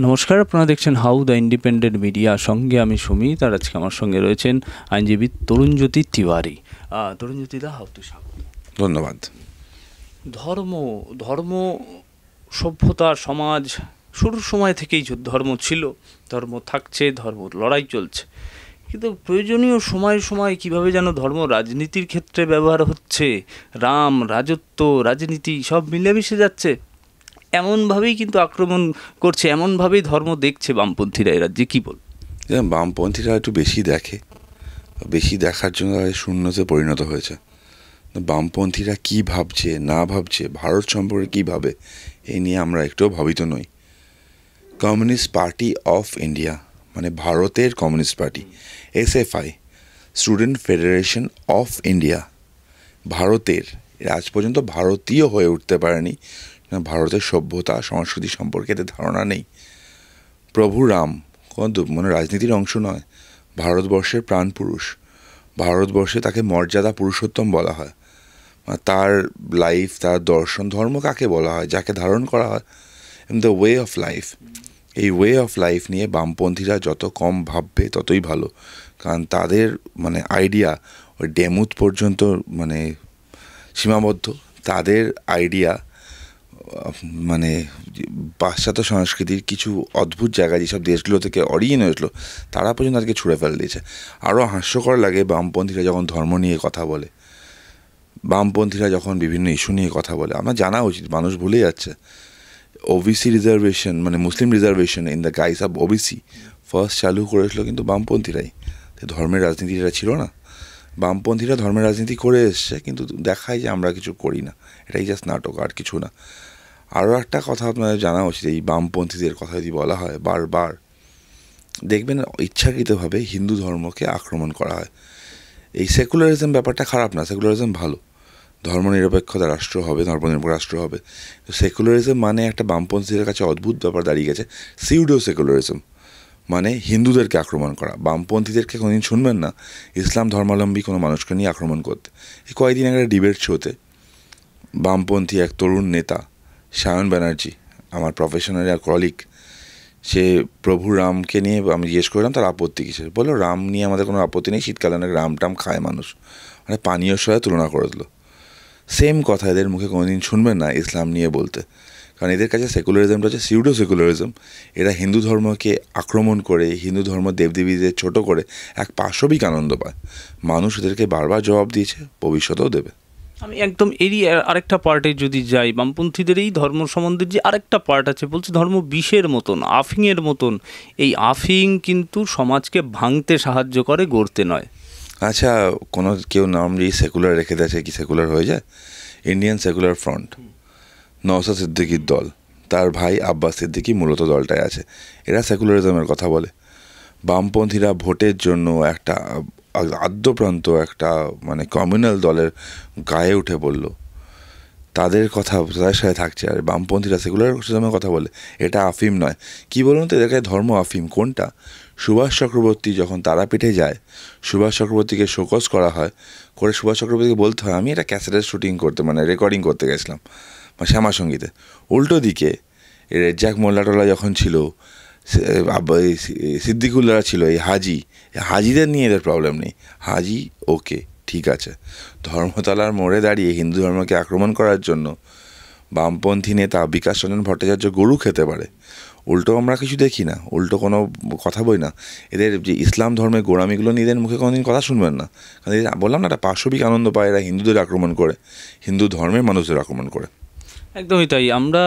নমস্কার, আপনারা দেখছেন হাউ দ্য ইন্ডিপেন্ডেন্ট মিডিয়া। সঙ্গে আমি সুমিত, আর আজকে আমার সঙ্গে রয়েছেন আইনজীবী তরুণজ্যোতি তিওয়ারি। তরুণজ্যোতিদা, হাউতে স্বাগত। ধন্যবাদ। ধর্ম সভ্যতা সমাজ শুরুর সময় থেকেই ধর্ম ছিল, ধর্ম থাকছে, ধর্ম লড়াই চলছে, কিন্তু প্রয়োজনীয় সময় সময় কীভাবে যেন ধর্ম রাজনীতির ক্ষেত্রে ব্যবহার হচ্ছে, রাম রাজত্ব রাজনীতি সব মিলেমিশে যাচ্ছে, এমনভাবেই কিন্তু আক্রমণ করছে, এমনভাবেই ধর্ম দেখছে বামপন্থীরা এ রাজ্যে। কী বল? বামপন্থীরা একটু বেশি দেখে, বেশি দেখার জন্য শূন্যতে পরিণত হয়েছে। বামপন্থীরা কি ভাবছে না ভাবছে, ভারত সম্পর্কে কী ভাবে, এই নিয়ে আমরা একটুও ভাবিত নই। কমিউনিস্ট পার্টি অফ ইন্ডিয়া মানে ভারতের communist party, SFI student federation of India, ভারতের আজ পর্যন্ত ভারতীয় হয়ে উঠতে পারেনি। ভারতের সভ্যতা সংস্কৃতি সম্পর্কে এতে ধারণা নেই। প্রভু রাম কোনো রাজনীতির অংশ নয়, ভারতবর্ষের প্রাণপুরুষ। ভারতবর্ষে তাকে মর্যাদা পুরুষোত্তম বলা হয়। তার লাইফ, তার দর্শন, ধর্ম কাকে বলা হয়? যাকে ধারণ করা হয়, দ্য ওয়ে অফ লাইফ। এই ওয়ে অফ লাইফ নিয়ে বামপন্থীরা যত কম ভাববে ততই ভালো, কারণ তাদের আইডিয়া ওই ডেমুথ পর্যন্ত সীমাবদ্ধ। তাদের আইডিয়া পাশ্চাত্য সংস্কৃতির কিছু অদ্ভুত জায়গা যেসব দেশগুলো থেকে অরিজিন হয়েছিল, তারা পর্যন্ত আজকে ছুঁড়ে ফেলে দিয়েছে। আরও হাস্যকর লাগে বামপন্থীরা যখন ধর্ম নিয়ে কথা বলে, বামপন্থীরা যখন বিভিন্ন ইস্যু নিয়ে কথা বলে। আমার জানা উচিত, মানুষ ভুলে যাচ্ছে। OBC reservation Muslim reservation in the guys of OBC first চালু করেছিল কিন্তু বামপন্থীরাই। ধর্মের রাজনীতিটা ছিল না, বামপন্থীরা ধর্মের রাজনীতি করে এসছে, কিন্তু দেখায় যে আমরা কিছু করি না, এটাই জাস্ট নাটক, আর কিছু না। আরও একটা কথা আপনাদের জানা উচিত, এই বামপন্থীদের কথা যদি বলা হয় বারবার, দেখবেন ইচ্ছাকৃতভাবে হিন্দু ধর্মকে আক্রমণ করা হয়। এই সেকুলারিজম ব্যাপারটা খারাপ না, সেকুলারিজম ভালো। ধর্মনিরপেক্ষতা রাষ্ট্র হবে, ধর্মনিরপেক্ষ রাষ্ট্র হবে। তো সেকুলারিজম একটা বামপন্থীদের কাছে অদ্ভুত ব্যাপার দাঁড়িয়ে গেছে। সিউডো সেকুলারিজম হিন্দুদেরকে আক্রমণ করা। বামপন্থীদেরকে কোনোদিন শুনবেন না ইসলাম ধর্মাবলম্বী কোনো মানুষকে নিয়ে আক্রমণ করতে। এই কয়েকদিন একটা ডিবেট শোতে বামপন্থী এক তরুণ নেতা সায়ন ব্যানার্জি, আমার প্রফেশনাল কলিগ, সে প্রভু রামকে নিয়ে আমি জিজ্ঞেস করলাম তার আপত্তি কিসের। বললো রাম নিয়ে আমাদের কোনো আপত্তি নেই, শীতকালে অনেক রাম টাম খায় মানুষ, পানীয় সাথে তুলনা করে দিল। সেম কথা এদের মুখে কোনোদিন শুনবেন না ইসলাম নিয়ে বলতে, কারণ এদের কাছে সেকুলারিজমটা হচ্ছে সিউডো সেকুলারিজম। এরা হিন্দু ধর্মকে আক্রমণ করে, হিন্দু ধর্ম দেবদেবীদের ছোট করে এক পাশবিক আনন্দ পায়। মানুষ এদেরকে বারবার জবাব দিয়েছে, ভবিষ্যতেও দেবে। আমি একদম এরই আরেকটা পার্টে যদি যাই, বামপন্থীদের এই ধর্ম সম্বন্ধের যে আরেকটা পার্ট আছে, বলছে ধর্ম বিষের মতন, আফিংয়ের মতন। এই আফিং কিন্তু সমাজকে ভাঙতে সাহায্য করে, গড়তে নয়। আচ্ছা, কেউ নাম যেই সেকুলার রেখে দিয়েছে কি সেকুলার হয়ে যায়? ইন্ডিয়ান সেকুলার ফ্রন্ট, নওশাদ সিদ্দিকির দল, তার ভাই আব্বাস সিদ্দিকি মূলত দলটায় আছে। এরা সেকুলারিজমের কথা বলে। বামপন্থীরা ভোটের জন্য একটা আদ্যপ্রান্ত একটা কমিউনাল দলের গায়ে উঠে বলল, তাদের কথা তাদের সাথে থাকছে। আর বামপন্থীরা সেকুলারিজমের কথা বলে, এটা আফিম নয়। কি বলুন তো, এদের কাছে ধর্ম আফিম কোনটা? সুভাষ চক্রবর্তী যখন তারাপীঠে যায়, সুভাষ চক্রবর্তীকে শোকজ করা হয়, করে সুভাষ চক্রবর্তীকে বলতে হয় আমি এটা ক্যাসেটের শুটিং করতে রেকর্ডিং করতে গেছিলাম শ্যামা সঙ্গীতে। উল্টো দিকে রেজ্জাক মোল্লাটোলা যখন ছিল, সিদ্দিকুল্লারা ছিল, এই হাজিদের নিয়ে এদের প্রবলেম নেই। হাজি ওকে ঠিক আছে, ধর্মতলার মোড়ে দাঁড়িয়ে হিন্দু ধর্মকে আক্রমণ করার জন্য বামপন্থী নেতা বিকাশ রঞ্জন ভট্টাচার্য গরু খেতে পারে, উল্টো আমরা কিছু দেখি না, উল্টো কোনো কথা বই না। এদের যে ইসলাম ধর্মের গোড়ামিগুলো নিয়ে এদের মুখে কোনোদিন কথা শুনবেন না, কারণ বললাম না, একটা পাশবিক আনন্দ পায় এরা হিন্দুদের আক্রমণ করে, হিন্দু ধর্মের মানুষদের আক্রমণ করে। একদমই তাই। আমরা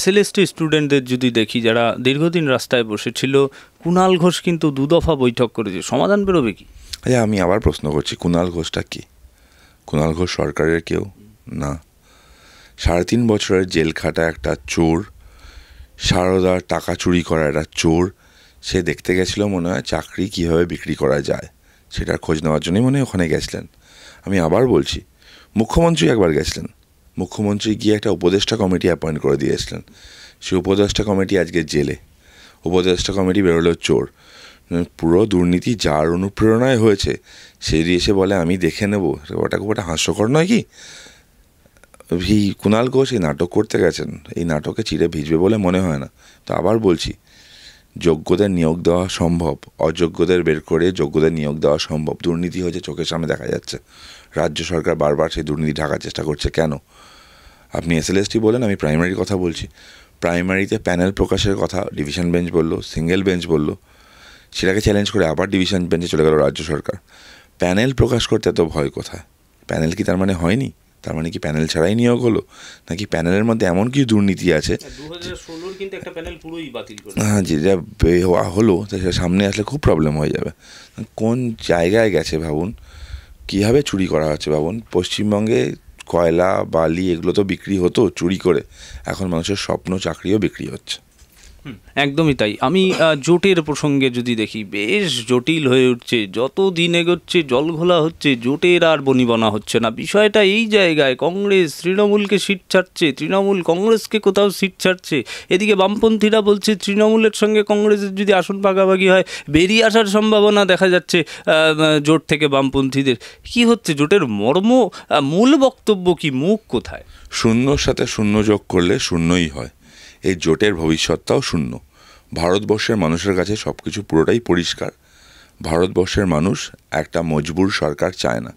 SLST স্টুডেন্টদের যদি দেখি, যারা দীর্ঘদিন রাস্তায় বসেছিল, কুণাল ঘোষ কিন্তু 2 দফা বৈঠক করেছে, সমাধান বেরোবে কি? আচ্ছা, আমি আবার প্রশ্ন করছি, কুণাল ঘোষটা কি? কুণাল ঘোষ সরকারের কেউ না। 3.5 বছরের জেল খাটা একটা চোর, সারদার টাকা চুরি করা একটা চোর, সে দেখতে গেছিল মনে হয় চাকরি কীভাবে বিক্রি করা যায়, সেটার খোঁজ নেওয়ার জন্যই মনে হয় ওখানে গেছিলেন। আমি আবার বলছি, মুখ্যমন্ত্রী একবার গেছিলেন, মুখ্যমন্ত্রী গিয়ে একটা উপদেষ্টা কমিটি অ্যাপয়েন্ট করে দিয়েছিলেন। সেই উপদেষ্টা কমিটি আজকে জেলে, উপদেষ্টা কমিটি বেরোলো চোর। পুরো দুর্নীতি যার অনুপ্রেরণায় হয়েছে, সে দিয়ে এসে বলে আমি দেখে নেবো, ওটা খুব একটা হাস্যকর নয় কি? এই কুণাল ঘোষ এই নাটক করতে গেছেন, এই নাটকে চিড়ে ভিজবে বলে মনে হয় না। তো আবার বলছি, যোগ্যদের নিয়োগ দেওয়া সম্ভব, অযোগ্যদের বের করে যোগ্যদের নিয়োগ দেওয়া সম্ভব। দুর্নীতি হয়েছে, চোখের সামনে দেখা যাচ্ছে। রাজ্য সরকার বারবার সেই দুর্নীতি ঢাকার চেষ্টা করছে। কেন? আপনি এসএলএসটি বলেন, আমি প্রাইমারির কথা বলছি। প্রাইমারিতে প্যানেল প্রকাশের কথা ডিভিশন বেঞ্চ বললো, সিঙ্গেল বেঞ্চ বললো, সেটাকে চ্যালেঞ্জ করে আবার ডিভিশন বেঞ্চে চলে গেল রাজ্য সরকার। প্যানেল প্রকাশ করতে এত ভয় কোথায়? প্যানেল কি তার মানে হয়নি? তার মানে কি প্যানেল ছাড়াই নিয়োগ হলো? নাকি প্যানেলের মধ্যে এমন কিছু দুর্নীতি আছে? 2016 কিন্তু একটা প্যানেল পুরোই বাতিল করে, হ্যাঁ, যেটা হলো সেটা সামনে আসলে খুব প্রবলেম হয়ে যাবে। কোন জায়গায় গেছে ভাবুন, কীভাবে চুরি করা হচ্ছে ভাবুন। পশ্চিমবঙ্গে কয়লা, বালি এগুলো তো বিক্রি হতো চুরি করে, এখন মানুষের স্বপ্ন চাকরিও বিক্রি হচ্ছে। একদমই তাই। আমি জোটের প্রসঙ্গে যদি দেখি, বেশ জটিল হয়ে উঠছে, যত দিন এগোচ্ছে জলঘোলা হচ্ছে, জোটের আর বনিবনা হচ্ছে না। বিষয়টা এই জায়গায়, কংগ্রেস তৃণমূলকে সিট ছাড়ছে, তৃণমূল কংগ্রেসকে কোথাও সিট ছাড়ছে। এদিকে বামপন্থীরা বলছে তৃণমূলের সঙ্গে কংগ্রেসের যদি আসন ভাগাভাগি হয় বেরিয়ে আসার সম্ভাবনা দেখা যাচ্ছে জোট থেকে বামপন্থীদের। কি হচ্ছে জোটের মর্ম, মূল বক্তব্য কি, মুখ কোথায়? শূন্যর সাথে শূন্য যোগ করলে শূন্যই হয়। এই জোটের ভবিষ্যৎটাও শূন্য। ভারতবর্ষের মানুষের কাছে সব কিছু পুরোটাই পরিষ্কার। ভারতবর্ষের মানুষ একটা মজবুর সরকার চায় না।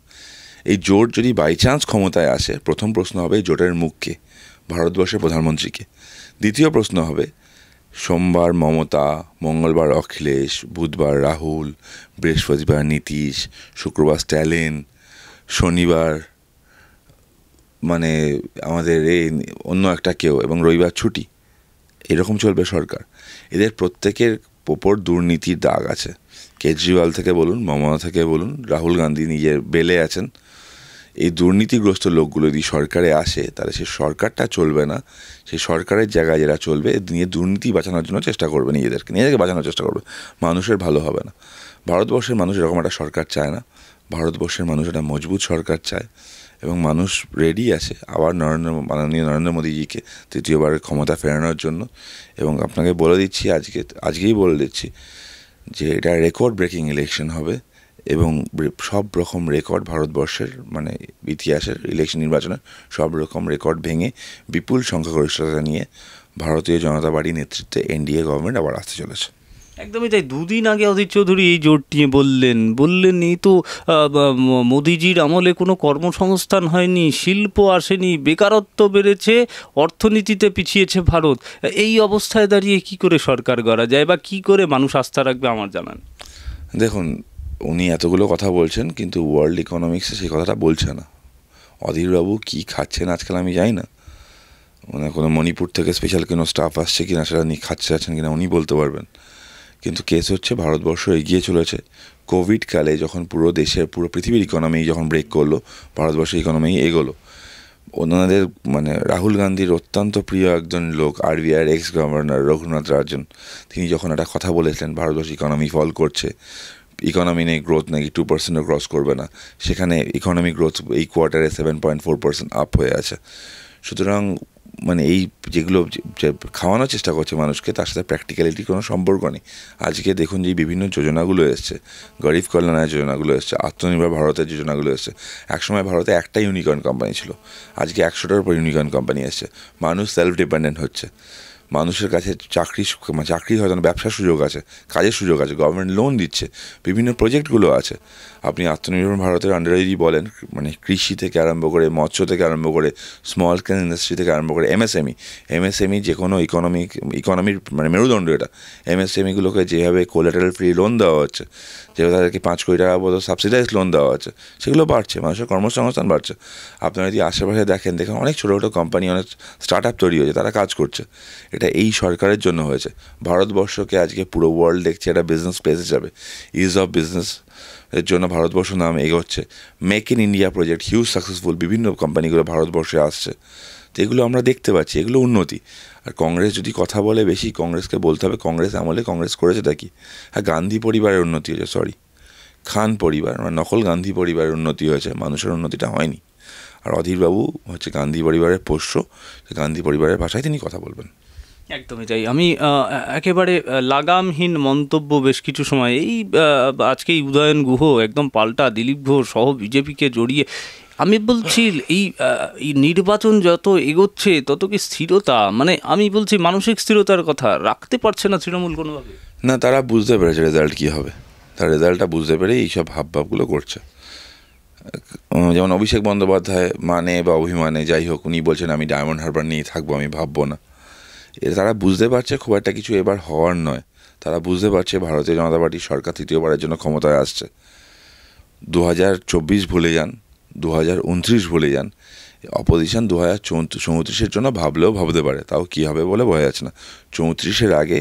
এই জোট যদি বাই চান্স ক্ষমতায় আসে, প্রথম প্রশ্ন হবে জোটের মুখকে, ভারতবর্ষের প্রধানমন্ত্রীকে। দ্বিতীয় প্রশ্ন হবে, সোমবার মমতা, মঙ্গলবার অখিলেশ, বুধবার রাহুল, বৃহস্পতিবার নীতিশ, শুক্রবার স্ট্যালিন, শনিবার মানে আমাদের এই অন্য একটা কেউ, এবং রবিবার ছুটি। এরকম চলবে সরকার? এদের প্রত্যেকের ওপর দুর্নীতির দাগ আছে। কেজরিওয়াল থেকে বলুন, মমতা থেকে বলুন, রাহুল গান্ধী নিজের বেলে আছেন। এই দুর্নীতিগ্রস্ত লোকগুলো যদি সরকারে আসে, তাহলে সেই সরকারটা চলবে না। সেই সরকারের জায়গায় যারা চলবে, নিয়ে দুর্নীতি বাঁচানোর জন্য চেষ্টা করবে, নিজেদেরকে বাঁচানোর চেষ্টা করবে। মানুষের ভালো হবে না। ভারতবর্ষের মানুষ এরকম একটা সরকার চায় না। ভারতবর্ষের মানুষ একটা মজবুত সরকার চায়, এবং মানুষ রেডি আছে আবার মাননীয় নরেন্দ্র মোদীজিকে তৃতীয়বার ক্ষমতা ফেরানোর জন্য। এবং আপনাকে বলে দিচ্ছি, আজকেই বলে দিচ্ছি যে এটা রেকর্ড ব্রেকিং ইলেকশন হবে, এবং সব রকম রেকর্ড ভারতবর্ষের মানে ইতিহাসের ইলেকশন নির্বাচনের সব রকম রেকর্ড ভেঙে বিপুল সংখ্যাগরিষ্ঠতা নিয়ে ভারতীয় জনতা পার্টি নেতৃত্বে এনডিএ গভর্নমেন্ট আবার আসতে চলেছে। একদমই তাই। দুদিন আগে অধীর চৌধুরী এই জোট নিয়ে বললেন এই তো মোদিজির আমলে কোনো কর্মসংস্থান হয়নি, শিল্প আসেনি, বেকারত্ব বেড়েছে, অর্থনীতিতে পিছিয়েছে ভারত। এই অবস্থায় দাঁড়িয়ে কি করে সরকার গড়া যায়, বা কি করে মানুষ আস্থা রাখবে আমার জানান। দেখুন, উনি এতগুলো কথা বলছেন, কিন্তু ওয়ার্ল্ড ইকোনমিক্সে সেই কথাটা বলছে না। অধীরবাবু কী খাচ্ছেন আজকাল আমি জানি না, মানে কোনো মণিপুর থেকে স্পেশাল কোনো স্টাফ আসছে কিনা সেটা খাচ্ছেন কিনা উনি বলতে পারবেন। কিন্তু কেস হচ্ছে, ভারতবর্ষ এগিয়ে চলেছে। কোভিডকালে যখন পুরো দেশের, পুরো পৃথিবীর ইকোনমি যখন ব্রেক করলো, ভারতবর্ষের ইকোনমি এগোলো। ওনাদের মানে রাহুল গান্ধীর অত্যন্ত প্রিয় একজন লোক, আরবিআইয়ের এক্স গভর্নর রঘুনাথ রাজন, তিনি যখন একটা কথা বলেছিলেন ভারতবর্ষ ইকোনমি ফল করছে, ইকোনমি নেই, গ্রোথ নাকি 2% ক্রস করবে না, সেখানে ইকোনমি গ্রোথ এই কোয়ার্টারে 7.4% আপ হয়ে আছে। সুতরাং মানে এই যেগুলো খাওয়ানোর চেষ্টা করছে মানুষকে, তার সাথে প্র্যাকটিক্যালিটির কোনো সম্পর্ক নেই। আজকে দেখুন যে বিভিন্ন যোজনাগুলো এসছে, গরিব কল্যাণের যোজনাগুলো এসছে, আত্মনির্ভর ভারতের যোজনাগুলো এসছে। একসময় ভারতে একটা ইউনিকর্ন কোম্পানি ছিল, আজকে 100টার উপর ইউনিকর্ন কোম্পানি এসছে। মানুষ সেলফ ডিপেন্ডেন্ট হচ্ছে। মানুষের কাছে চাকরি হয়তো না, ব্যবসার সুযোগ আছে, কাজের সুযোগ আছে, গভর্নমেন্ট লোন দিচ্ছে, বিভিন্ন প্রজেক্টগুলো আছে। আপনি আত্মনির্ভর ভারতের আন্ডারে যদি বলেন, মানে কৃষি থেকে আরম্ভ করে, মৎস্য থেকে আরম্ভ করে, স্মল স্কেল ইন্ডাস্ট্রি থেকে আরম্ভ করে এমএসএমই যে কোনো ইকোনমির মানে মেরুদণ্ড এটা। এমএসএমইগুলোকে যেভাবে কোলাটারাল ফ্রি লোন দেওয়া হচ্ছে, যেভাবে তাদেরকে 5 কোটি টাকা মতো সাবসিডাইজ লোন দেওয়া হচ্ছে, সেগুলো বাড়ছে, মানুষের কর্মসংস্থান বাড়ছে। আপনারা যদি আশেপাশে দেখেন অনেক ছোটো ছোটো কোম্পানি, অনেক স্টার্ট আপ তৈরি হয়েছে, তারা কাজ করছে। এটা এই সরকারের জন্য হয়েছে। ভারতবর্ষকে আজকে পুরো ওয়ার্ল্ড দেখছে একটা বিজনেস প্লেস হিসাবে। ইজ অফ বিজনেস এর জন্য ভারতবর্ষ নাম এগোচ্ছে। Make in India project huge successful, বিভিন্ন কোম্পানিগুলো ভারতবর্ষে আসছে। তো এগুলো আমরা দেখতে পাচ্ছি, এগুলো উন্নতি। আর কংগ্রেস যদি কথা বলে বেশি, কংগ্রেসকে বলতে হবে কংগ্রেস আমলে কংগ্রেস করেছেটা কি। হ্যাঁ, গান্ধী পরিবারের উন্নতি হয়েছে, খান পরিবার মানে নকল গান্ধী পরিবারের উন্নতি হয়েছে, মানুষের উন্নতিটা হয়নি। আর অধীরবাবু হচ্ছে গান্ধী পরিবারের পোষ্য, গান্ধী পরিবারের ভাষায় তিনি কথা বলবেন। একদমই তাই। আমি একেবারে লাগামহীন মন্তব্য বেশ কিছু সময় এই আজকেই উদয়ন গুহ একদম পাল্টা দিলীপ ঘোষ সহ বিজেপিকে জড়িয়ে আমি বলছি এই নির্বাচন যত এগোচ্ছে তত কি স্থিরতা, মানে আমি বলছি মানসিক স্থিরতার কথা রাখতে পারছে না তৃণমূল কোনোভাবে? না, তারা বুঝতে পেরেছে রেজাল্ট কী হবে, তার রেজাল্টটা বুঝতে পেরে এইসব ভাবগুলো করছে। যেমন অভিষেক বন্দ্যোপাধ্যায় মানে বা অভিমানে যাই হোক, উনি বলছেন আমি ডায়মন্ড হারবার নিয়ে থাকবো, আমি ভাববো না। তারা বুঝতে পারছে খুব একটা কিছু এবার হওয়ার নয়। তারা বুঝতে পারছে ভারতীয় জনতা পার্টির সরকার তৃতীয়বারের জন্য ক্ষমতায় আসছে। 2024 ভুলে যান, 2029 ভুলে যান, অপোজিশন 2034 জন্য ভাবলেও ভাবতে পারে, তাও কী হবে বলে বোঝা যাচ্ছে না। 34 আগে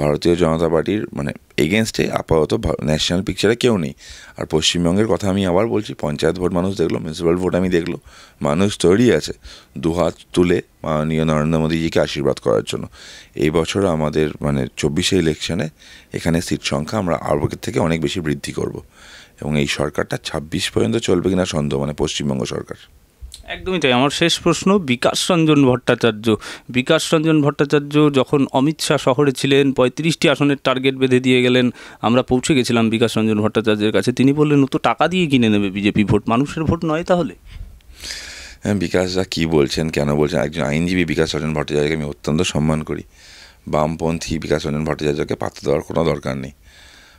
ভারতীয় জনতা পার্টির মানে এগেনস্টে আপাতত ন্যাশনাল পিকচারে কেউ নেই। আর পশ্চিমবঙ্গের কথা আমি আবার বলছি, পঞ্চায়েত ভোট মানুষ দেখলো, মিউনিসিপ্যাল ভোট আমি দেখলো, মানুষ তৈরি আছে দুহাত তুলে মাননীয় নরেন্দ্র মোদীজিকে আশীর্বাদ করার জন্য। এই বছর আমাদের মানে 24 ইলেকশনে এখানে সিট সংখ্যা আমরা আগের থেকে অনেক বেশি বৃদ্ধি করব, এবং এই সরকারটা 26 পর্যন্ত চলবে কিনা সন্দেহ, মানে পশ্চিমবঙ্গ সরকার। একদমই তাই। আমার শেষ প্রশ্ন, বিকাশ রঞ্জন ভট্টাচার্য যখন অমিত শাহ শহরে ছিলেন 35টি আসনের টার্গেট বেঁধে দিয়ে গেলেন, আমরা পৌঁছে গেছিলাম বিকাশ রঞ্জন ভট্টাচার্যের কাছে, তিনি বললেন ও তো টাকা দিয়ে কিনে নেবে বিজেপি ভোট, মানুষের ভোট নয়। তাহলে হ্যাঁ, বিকাশদা কী বলছেন, কেন বলছেন? একজন আইনজীবী বিকাশ রঞ্জন ভট্টাচার্যকে আমি অত্যন্ত সম্মান করি। বামপন্থী বিকাশ রঞ্জন ভট্টাচার্যকে পাত্তা দেওয়ার কোনো দরকার নেই।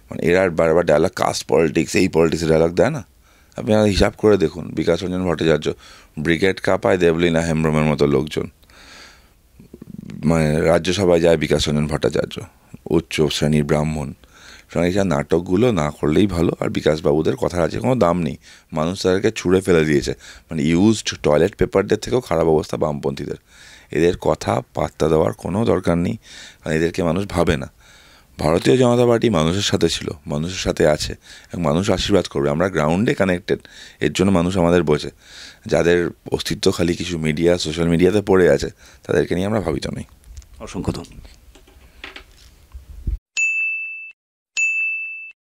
মানে এরা বারবার ডায়লগ কাস্ট পলিটিক্স, এই পলিটিক্সের ডায়লগ দেয় না। আপনি হিসাব করে দেখুন, বিকাশ রঞ্জন ভট্টাচার্য ব্রিগেড কাঁপায় দেবলীনা হেমব্রমের মতো লোকজন, মানে রাজ্যসভায় যায় বিকাশ রঞ্জন ভট্টাচার্য, উচ্চ শ্রেণীর ব্রাহ্মণ। সুতরাং এই নাটকগুলো না করলেই ভালো। আর বিকাশবাবুদের কথার আছে কোনো দাম নেই, মানুষ তাদেরকে ছুঁড়ে ফেলে দিয়েছে। মানে ইউজড টয়লেট পেপারদের থেকেও খারাপ অবস্থা বামপন্থীদের। এদের কথা পাত্তা দেওয়ার কোনো দরকার নেই, কারণ এদেরকে মানুষ ভাবে না। ভারতীয় জনতা পার্টি মানুষের সাথে ছিল, মানুষের সাথে আছে, এবং মানুষ আশীর্বাদ করবে। আমরা গ্রাউন্ডে কানেক্টেড, এর জন্য মানুষ আমাদের বোঝে। যাদের অস্তিত্ব খালি কিছু মিডিয়া, সোশ্যাল মিডিয়াতে পড়ে আছে, তাদেরকে নিয়ে আমরা ভাবিত নই। অসংখ্য ধন্যবাদ।